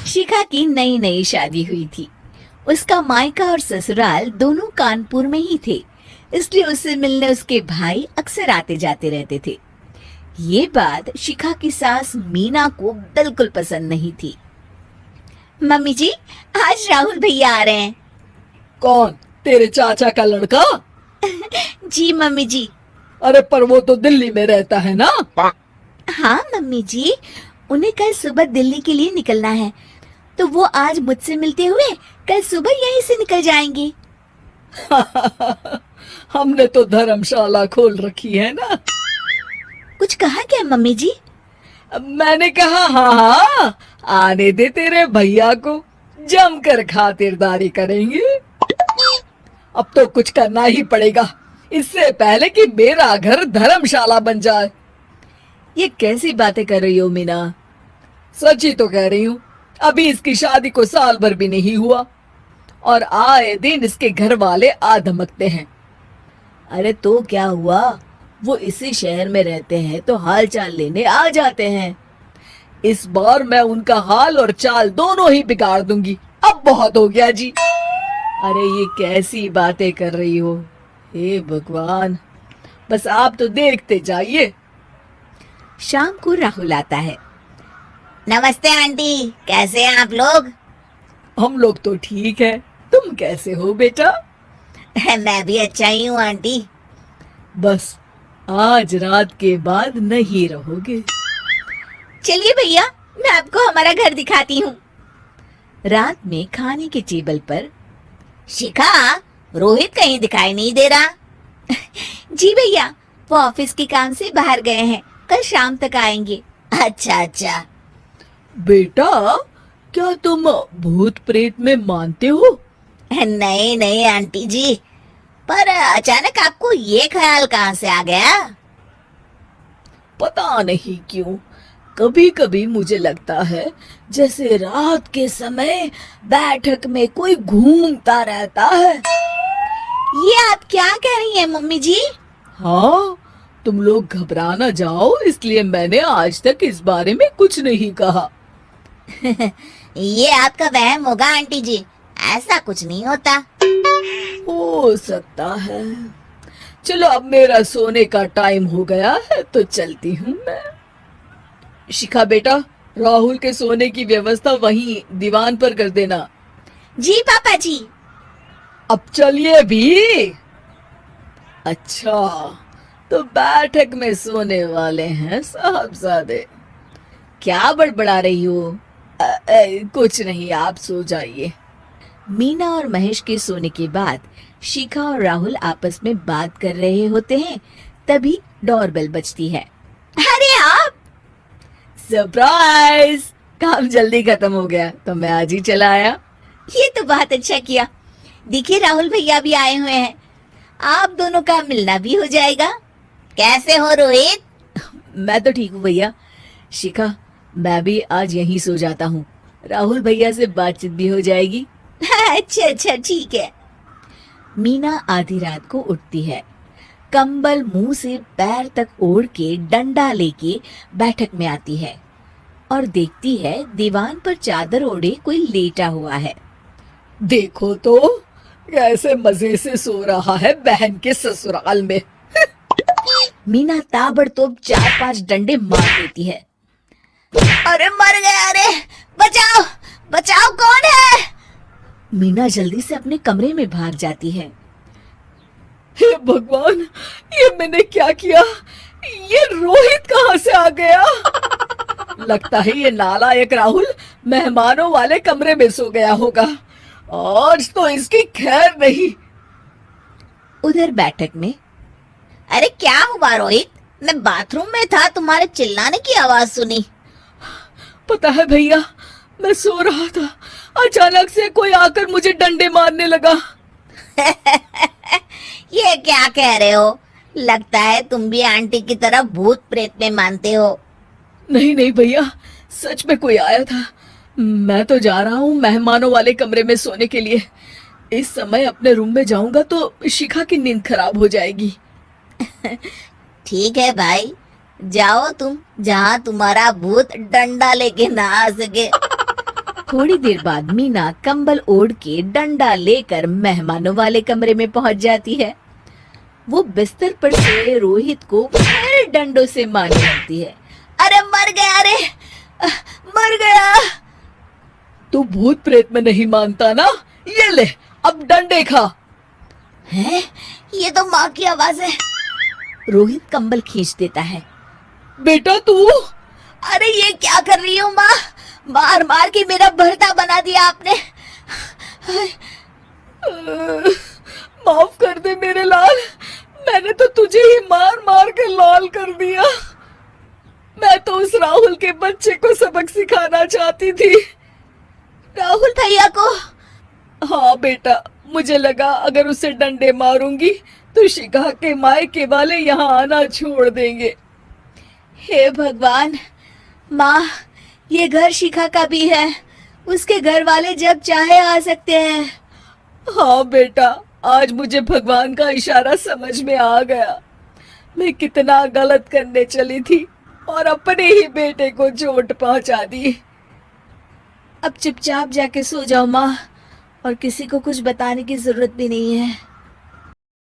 शिखा की नई नई शादी हुई थी। उसका मायका और ससुराल दोनों कानपुर में ही थे, इसलिए उससे मिलने उसके भाई अक्सर आते जाते रहते थे। ये बात शिखा की सास मीना को बिल्कुल पसंद नहीं थी। मम्मी जी, आज राहुल भैया आ रहे हैं। कौन? तेरे चाचा का लड़का? जी मम्मी जी। अरे पर वो तो दिल्ली में रहता है ना। हाँ मम्मी जी, उन्हें कल सुबह दिल्ली के लिए निकलना है, तो वो आज मुझसे मिलते हुए कल सुबह यहीं से निकल जाएंगे। हमने तो धर्मशाला खोल रखी है ना। कुछ कहा क्या मम्मी जी? मैंने कहा हाँ, आने दे तेरे भैया को, जमकर खातिरदारी करेंगे। अब तो कुछ करना ही पड़ेगा, इससे पहले कि मेरा घर धर्मशाला बन जाए। ये कैसी बातें कर रही हो मीना? सच ही तो कह रही हूँ। अभी इसकी शादी को साल भर भी नहीं हुआ और आए दिन इसके घर वाले आ धमकते हैं। अरे तो क्या हुआ, वो इसी शहर में रहते हैं तो हाल चाल लेने आ जाते हैं। इस बार मैं उनका हाल और चाल दोनों ही बिगाड़ दूंगी। अब बहुत हो गया जी। अरे ये कैसी बातें कर रही हो? हे भगवान, बस आप तो देखते जाइए। शाम को राहुल आता है। नमस्ते आंटी, कैसे हैं आप लोग? हम लोग तो ठीक है, तुम कैसे हो बेटा? मैं भी अच्छा ही हूँ आंटी। बस आज रात के बाद नहीं रहोगे। चलिए भैया, मैं आपको हमारा घर दिखाती हूँ। रात में खाने के टेबल पर शिखा, रोहित कहीं दिखाई नहीं दे रहा। जी भैया, वो ऑफिस के काम से बाहर गए हैं, कल शाम तक आएंगे। अच्छा अच्छा। बेटा, क्या तुम भूत प्रेत में मानते हो? नहीं नहीं आंटी जी, पर अचानक आपको ये ख्याल कहाँ से आ गया? पता नहीं क्यों, कभी कभी मुझे लगता है जैसे रात के समय बैठक में कोई घूमता रहता है। ये आप क्या कह रही हैं मम्मी जी? हाँ, तुम लोग घबरा ना जाओ, इसलिए मैंने आज तक इस बारे में कुछ नहीं कहा। ये आपका वहम होगा आंटी जी, ऐसा कुछ नहीं होता। हो सकता है। चलो अब मेरा सोने का टाइम हो गया है तो चलती हूँ मैं। शिखा बेटा, राहुल के सोने की व्यवस्था वहीं दीवान पर कर देना। जी पापा जी। अब चलिए भी। अच्छा, तो बैठक में सोने वाले हैं साहबजादे। क्या बड़बड़ा रही हो? कुछ नहीं, आप सो जाइए। मीना और महेश के सोने के बाद शिखा और राहुल आपस में बात कर रहे होते हैं, तभी डोरबेल बजती है। अरे आप! सरप्राइज! काम जल्दी खत्म हो गया तो मैं आज ही चला आया। ये तो बहुत अच्छा किया। देखिए राहुल भैया भी आए हुए हैं, आप दोनों का मिलना भी हो जाएगा। कैसे हो रोहित? मैं तो ठीक हूँ भैया। शिखा, मैं भी आज यहीं सो जाता हूँ, राहुल भैया से बातचीत भी हो जाएगी। अच्छा अच्छा ठीक है। मीना आधी रात को उठती है, कंबल मुंह से पैर तक ओढ़ के डंडा लेके बैठक में आती है और देखती है दीवान पर चादर ओढ़े कोई लेटा हुआ है। देखो तो कैसे मजे से सो रहा है बहन के ससुराल में। मीना ताबड़तोड़ 4-5 डंडे मार देती है। अरे मर गया, अरे बचाओ बचाओ, कौन है? मीना जल्दी से अपने कमरे में भाग जाती है। हे भगवान, ये मैंने क्या किया? ये रोहित कहाँ से आ गया? लगता है ये नालायक राहुल मेहमानों वाले कमरे में सो गया होगा। आज तो इसकी खैर नहीं। उधर बैठक में, अरे क्या हुआ रोहित? मैं बाथरूम में था, तुम्हारे चिल्लाने की आवाज सुनी। पता है भैया, मैं सो रहा था, अचानक से कोई आकर मुझे डंडे मारने लगा। ये क्या कह रहे हो? लगता है तुम भी आंटी की तरह भूत प्रेत में मानते हो। नहीं नहीं भैया, सच में कोई आया था। मैं तो जा रहा हूँ मेहमानों वाले कमरे में सोने के लिए। इस समय अपने रूम में जाऊंगा तो शिखा की नींद खराब हो जाएगी। ठीक है भाई, जाओ तुम जहाँ तुम्हारा भूत डंडा लेके ना आ सके। थोड़ी देर बाद मीना कंबल ओढ़ के डंडा लेकर मेहमानों वाले कमरे में पहुंच जाती है। वो बिस्तर पर सोए रोहित को फिर डंडों से मारने लगती है। अरे मर गया, अरे मर गया। तू भूत प्रेत में नहीं मानता ना, ये ले अब डंडे खा। है, ये तो माँ की आवाज है। रोहित कंबल खींच देता है। बेटा तू, अरे ये क्या कर रही हो माँ, मार मार के मेरा भरता बना दिया आपने। माफ कर दे मेरे लाल, मैंने तो तुझे ही मार मार के लाल कर दिया। मैं तो उस राहुल के बच्चे को सबक सिखाना चाहती थी। राहुल भैया को? हाँ बेटा, मुझे लगा अगर उसे डंडे मारूंगी तो शिखा के मायके वाले यहाँ आना छोड़ देंगे। हे भगवान, माँ ये घर शिखा का भी है, उसके घर वाले जब चाहे आ सकते हैं। हाँ बेटा, आज मुझे भगवान का इशारा समझ में आ गया। मैं कितना गलत करने चली थी और अपने ही बेटे को चोट पहुंचा दी। अब चुपचाप जाके सो जाओ माँ, और किसी को कुछ बताने की जरूरत भी नहीं है।